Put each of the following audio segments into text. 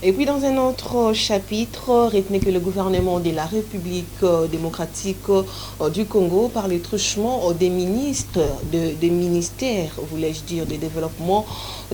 Et puis dans un autre chapitre, retenez que le gouvernement de la République démocratique du Congo, par le truchement des ministres, des ministères, voulais-je dire, de développement,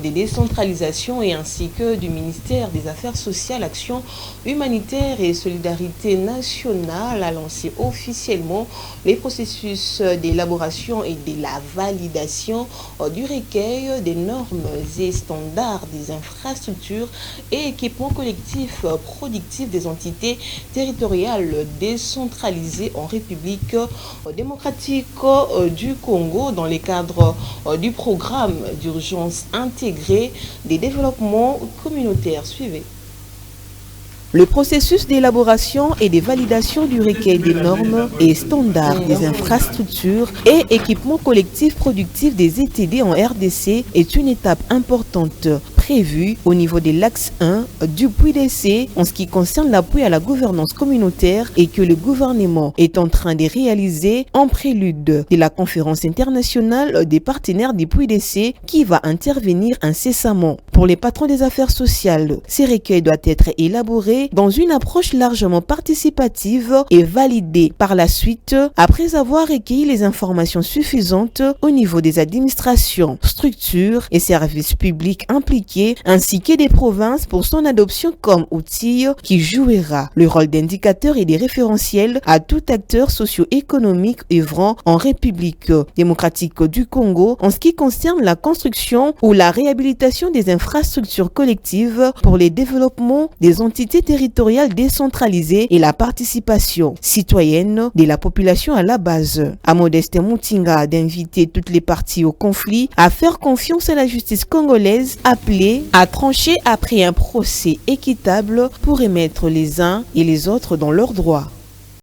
de décentralisation et ainsi que du ministère des Affaires sociales, Action humanitaire et solidarité nationale, a lancé officiellement les processus d'élaboration et de la validation du recueil des normes et standards des infrastructures et équipements collectifs productifs des entités territoriales décentralisées en République démocratique du Congo dans le cadre du programme d'urgence intégré des développements communautaires. Suivez. Le processus d'élaboration et de validation du recueil des normes et standards des infrastructures et équipements collectifs productifs des ETD en RDC est une étape importante prévue au niveau de l'axe 1 du PUIDC en ce qui concerne l'appui à la gouvernance communautaire et que le gouvernement est en train de réaliser en prélude de la conférence internationale des partenaires du PUIDC qui va intervenir incessamment. Pour les patrons des affaires sociales, ces recueils doivent être élaborés dans une approche largement participative et validée par la suite après avoir recueilli les informations suffisantes au niveau des administrations, structures et services publics impliqués ainsi que des provinces pour son adoption comme outil qui jouera le rôle d'indicateur et de référentiel à tout acteur socio-économique œuvrant en République démocratique du Congo en ce qui concerne la construction ou la réhabilitation des infrastructures collectives pour les développements des entités territoriales décentralisées et la participation citoyenne de la population à la base. À Modeste Moutinga d'inviter toutes les parties au conflit à faire confiance à la justice congolaise appelée à trancher après un procès équitable pour remettre les uns et les autres dans leurs droits.